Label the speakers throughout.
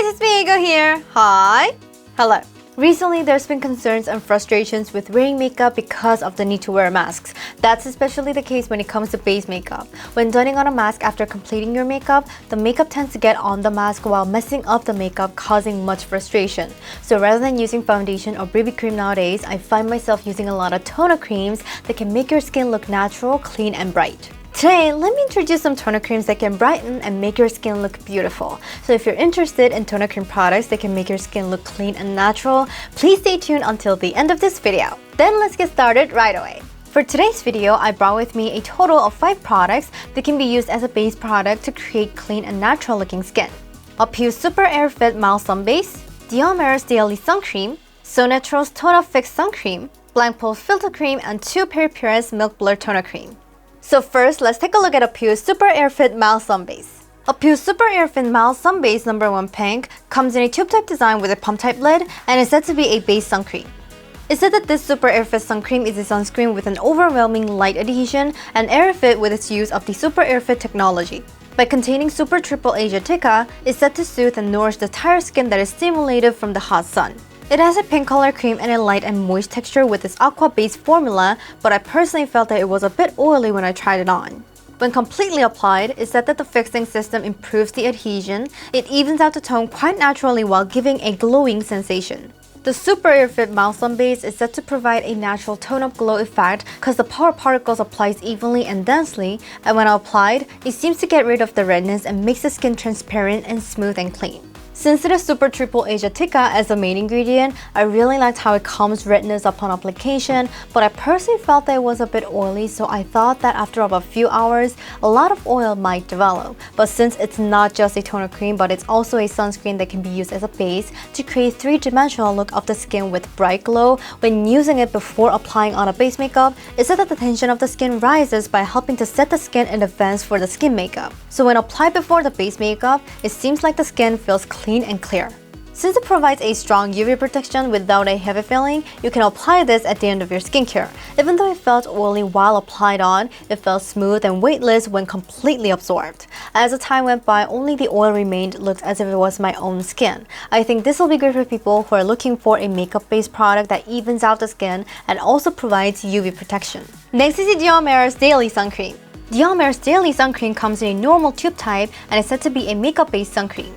Speaker 1: guys, it's me, Aego here. Hi. Hello. Recently, there's been concerns and frustrations with wearing makeup because of the need to wear masks. That's especially the case when it comes to base makeup. When donning on a mask after completing your makeup, the makeup tends to get on the mask while messing up the makeup, causing much frustration. So rather than using foundation or BB cream nowadays, I find myself using a lot of toner creams that can make your skin look natural, clean, and bright. Today, let me introduce some toner creams that can brighten and make your skin look beautiful. So if you're interested in toner cream products that can make your skin look clean and natural, please stay tuned until the end of this video. Then let's get started right away. For today's video, I brought with me a total of 5 products that can be used as a base product to create clean and natural looking skin. Apieu Super Air Fit Mild Sun Base, DIOMER's Daily Sun Cream, So Naturals Toner FIXX Sun Cream, Blanc Filter Cream, and 2 PERIPERA's Milk Blur Toner Cream. So first, let's take a look at Apieu Super Air Fit Mild Sun Base. Apieu Super Air Fit Mild Sun Base No. 1 Pink comes in a tube-type design with a pump-type lid and is said to be a base sun cream. It's said that this Super Air Fit Sun Cream is a sunscreen with an overwhelming light adhesion and air fit with its use of the Super Air Fit technology. By containing Super Triple Asiatica, it's said to soothe and nourish the tired skin that is stimulated from the hot sun. It has a pink color cream and a light and moist texture with its aqua-based formula, but I personally felt that it was a bit oily when I tried it on. When completely applied, it's said that the fixing system improves the adhesion. It evens out the tone quite naturally while giving a glowing sensation. The Super Air Fit Mild Sun Base is said to provide a natural tone-up glow effect because the power particles applies evenly and densely, and when applied, it seems to get rid of the redness and makes the skin transparent and smooth and clean. Since it is Super Triple Asiatica as the main ingredient, I really liked how it calms redness upon application, but I personally felt that it was a bit oily, so I thought that after about a few hours, a lot of oil might develop. But since it's not just a toner cream, but it's also a sunscreen that can be used as a base to create three-dimensional look of the skin with bright glow, when using it before applying on a base makeup, it's said that the tension of the skin rises by helping to set the skin in advance for the skin makeup. So when applied before the base makeup, it seems like the skin feels clean and clear. Since it provides a strong UV protection without a heavy feeling, you can apply this at the end of your skincare. Even though it felt oily while applied on, it felt smooth and weightless when completely absorbed. As the time went by, only the oil remained, looked as if it was my own skin. I think this will be great for people who are looking for a makeup-based product that evens out the skin and also provides UV protection. Next is the DIOMER's Daily Sun Cream. DIOMER's Daily Sun Cream comes in a normal tube type and is said to be a makeup-based sun cream.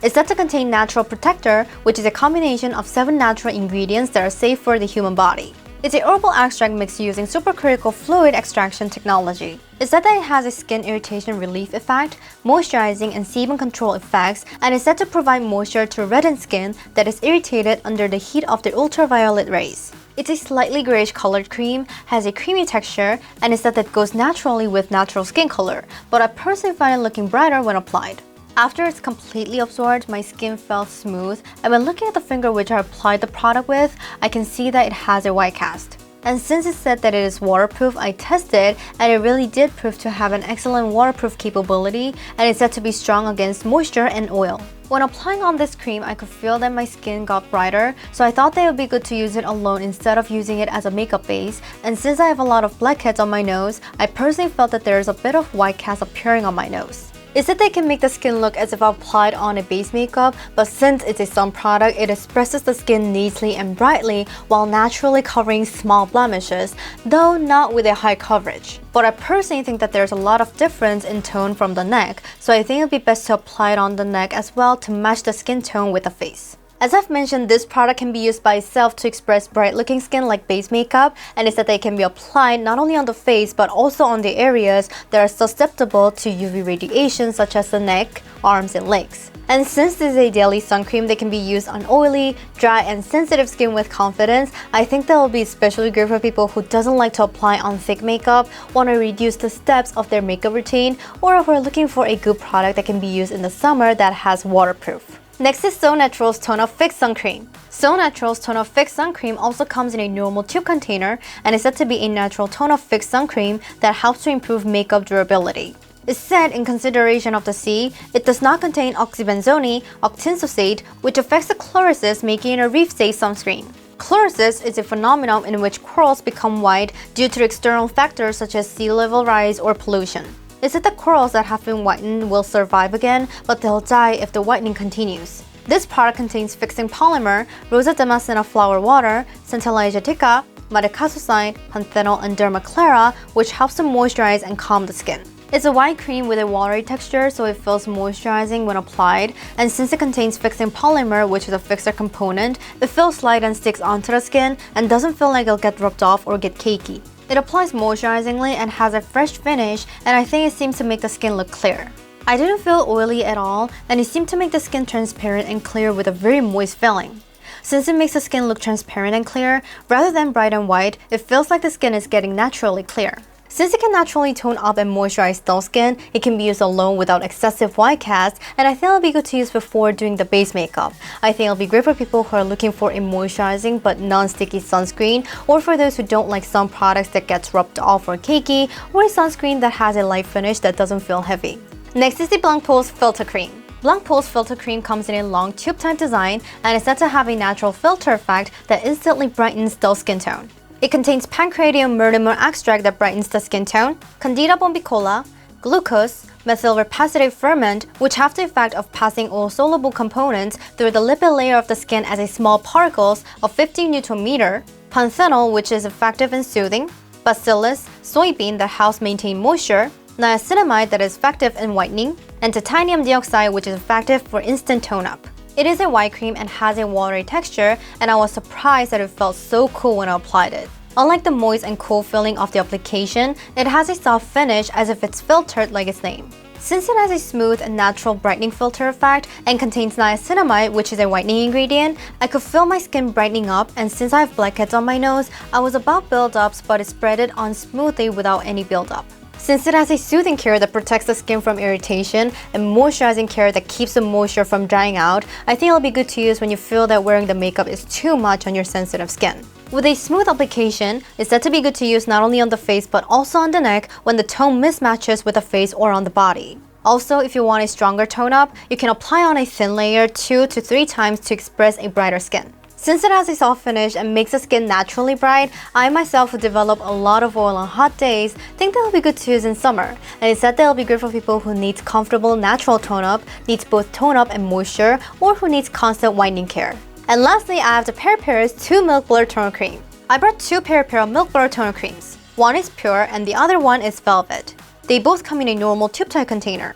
Speaker 1: It's said to contain Natural Protector, which is a combination of 7 natural ingredients that are safe for the human body. It's a herbal extract mixed using supercritical fluid extraction technology. It's said that it has a skin irritation relief effect, moisturizing and sebum control effects, and is said to provide moisture to reddened skin that is irritated under the heat of the ultraviolet rays. It's a slightly grayish colored cream, has a creamy texture, and is said that it goes naturally with natural skin color, but I personally find it looking brighter when applied. After it's completely absorbed, my skin felt smooth, and when looking at the finger which I applied the product with, I can see that it has a white cast. And since it said that it is waterproof, I tested and it really did prove to have an excellent waterproof capability, and it's said to be strong against moisture and oil. When applying on this cream, I could feel that my skin got brighter, so I thought that it would be good to use it alone instead of using it as a makeup base. And since I have a lot of blackheads on my nose, I personally felt that there is a bit of white cast appearing on my nose. It's said they can make the skin look as if applied on a base makeup, but since it's a sun product, it expresses the skin neatly and brightly while naturally covering small blemishes, though not with a high coverage. But I personally think that there's a lot of difference in tone from the neck, so I think it would be best to apply it on the neck as well to match the skin tone with the face. As I've mentioned, this product can be used by itself to express bright-looking skin like base makeup, and it's that they can be applied not only on the face but also on the areas that are susceptible to UV radiation such as the neck, arms, and legs. And since this is a daily sun cream that can be used on oily, dry, and sensitive skin with confidence, I think that will be especially great for people who doesn't like to apply on thick makeup, want to reduce the steps of their makeup routine, or who are looking for a good product that can be used in the summer that has waterproof. Next is So Naturals Toner FIXX Sun Cream. So Naturals Toner FIXX Sun Cream also comes in a normal tube container and is said to be a natural toner FIXX sun cream that helps to improve makeup durability. It's said, in consideration of the sea, it does not contain oxybenzone, octinoxate, which affects the chlorophyll, making it a reef-safe sunscreen. Chlorophyll is a phenomenon in which corals become white due to external factors such as sea level rise or pollution. It's said that corals that have been whitened will survive again, but they'll die if the whitening continues. This product contains fixing polymer, Rosa damascena flower water, Centella asiatica, madecassoside, panthenol, and dermaclera, which helps to moisturize and calm the skin. It's a white cream with a watery texture, so it feels moisturizing when applied, and since it contains fixing polymer, which is a fixer component, it feels light and sticks onto the skin and doesn't feel like it'll get rubbed off or get cakey. It applies moisturizingly and has a fresh finish, and I think it seems to make the skin look clear. I didn't feel oily at all, and it seemed to make the skin transparent and clear with a very moist feeling. Since it makes the skin look transparent and clear, rather than bright and white, it feels like the skin is getting naturally clear. Since it can naturally tone up and moisturize dull skin, it can be used alone without excessive white cast, and I think it'll be good to use before doing the base makeup. I think it'll be great for people who are looking for a moisturizing but non-sticky sunscreen, or for those who don't like some products that gets rubbed off or cakey, or a sunscreen that has a light finish that doesn't feel heavy. Next is the Blanc Pulse Filter Cream. Blanc Pulse Filter Cream comes in a long tube-type design and is said to have a natural filter effect that instantly brightens dull skin tone. It contains pancratium myrtamine extract that brightens the skin tone, Candida bombicola, glucose, methyl rapacitate ferment, which have the effect of passing oil-soluble components through the lipid layer of the skin as a small particles of 50 Nm, panthenol, which is effective in soothing, bacillus, soybean that helps maintain moisture, niacinamide that is effective in whitening, and titanium dioxide, which is effective for instant tone-up. It is a white cream and has a watery texture, and I was surprised that it felt so cool when I applied it. Unlike the moist and cool feeling of the application, it has a soft finish as if it's filtered like its name. Since it has a smooth and natural brightening filter effect and contains niacinamide, which is a whitening ingredient, I could feel my skin brightening up, and since I have blackheads on my nose, I was about buildups, but it spreaded on smoothly without any buildup. Since it has a soothing care that protects the skin from irritation and moisturizing care that keeps the moisture from drying out, I think it'll be good to use when you feel that wearing the makeup is too much on your sensitive skin. With a smooth application, it's said to be good to use not only on the face but also on the neck when the tone mismatches with the face or on the body. Also, if you want a stronger tone up, you can apply on a thin layer 2 to 3 times to express a brighter skin. Since it has a soft finish and makes the skin naturally bright, I myself who develop a lot of oil on hot days think that it'll be good to use in summer. And it's said that it'll be good for people who needs comfortable natural tone up, needs both tone up and moisture, or who needs constant whitening care. And lastly, I have the PERIPERA's 2 Milk Butter Toner Cream. I brought 2 PERIPERA Milk Butter Toner Creams. One is Pure and the other one is Velvet. They both come in a normal tube-type container.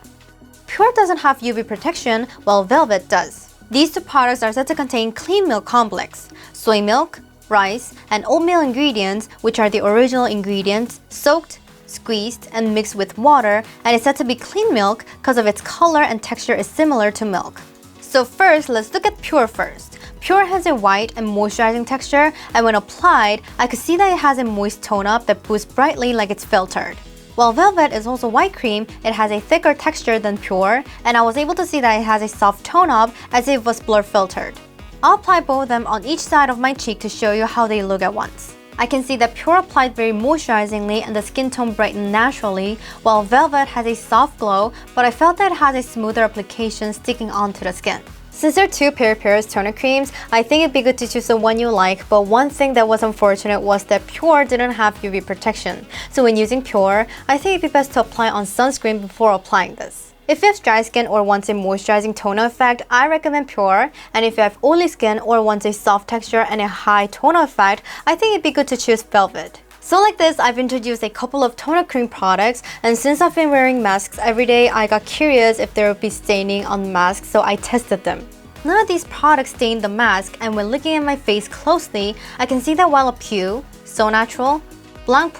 Speaker 1: Pure doesn't have UV protection, while Velvet does. These 2 products are said to contain clean milk complex, soy milk, rice, and oatmeal ingredients, which are the original ingredients, soaked, squeezed, and mixed with water, and it's said to be clean milk because of its color and texture is similar to milk. So first, let's look at Pure first. Pure has a white and moisturizing texture, and when applied, I could see that it has a moist tone-up that boosts brightly like it's filtered. While Velvet is also white cream, it has a thicker texture than Pure, and I was able to see that it has a soft tone-up as if it was blur filtered. I'll apply both of them on each side of my cheek to show you how they look at once. I can see that Pure applied very moisturizingly and the skin tone brightened naturally, while Velvet has a soft glow, but I felt that it has a smoother application sticking onto the skin. Since there are 2 PERIPERA's toner creams, I think it'd be good to choose the one you like, but one thing that was unfortunate was that Pure didn't have UV protection. So when using Pure, I think it'd be best to apply on sunscreen before applying this. If you have dry skin or want a moisturizing toner effect, I recommend Pure, and if you have oily skin or want a soft texture and a high toner effect, I think it'd be good to choose Velvet. So like this, I've introduced a couple of toner cream products, and since I've been wearing masks every day, I got curious if there would be staining on the mask, so I tested them. None of these products stain the mask, and when looking at my face closely, I can see that while Apieu, So Natural, Blanc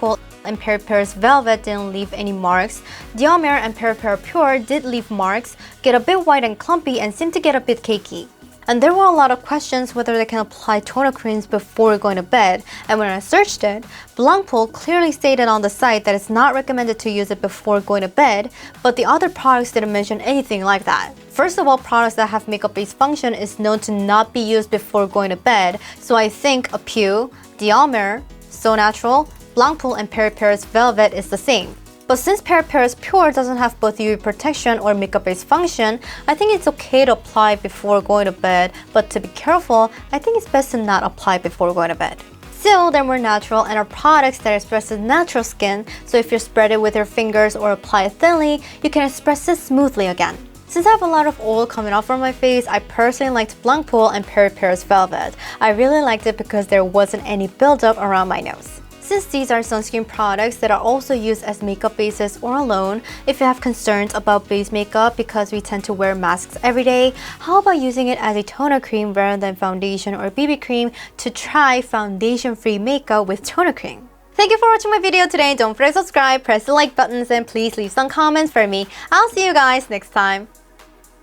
Speaker 1: and PERIPERA's Velvet didn't leave any marks, DIOMER and PERIPERA Pure did leave marks, get a bit white and clumpy, and seem to get a bit cakey. And there were a lot of questions whether they can apply toner creams before going to bed, and when I searched it, Blanc clearly stated on the site that it's not recommended to use it before going to bed, but the other products didn't mention anything like that. First of all, products that have makeup-based function is known to not be used before going to bed, so I think Apieu, DIOMER, So Natural, Blanc and PERIPERA's Velvet is the same. But since PERIPERA's Pure doesn't have both UV protection or makeup-based function, I think it's okay to apply before going to bed, but to be careful, I think it's best to not apply before going to bed. Still, they're more natural and are products that express the natural skin, so if you spread it with your fingers or apply it thinly, you can express it smoothly again. Since I have a lot of oil coming off from my face, I personally liked Blanc and PERIPERA's Velvet. I really liked it because there wasn't any buildup around my nose. Since these are sunscreen products that are also used as makeup bases or alone, if you have concerns about base makeup because we tend to wear masks every day, how about using it as a toner cream rather than foundation or BB cream to try foundation-free makeup with toner cream? Thank you for watching my video today. Don't forget to subscribe, press the like buttons, and please leave some comments for me. I'll see you guys next time.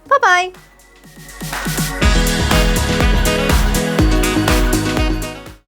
Speaker 1: Bye-bye!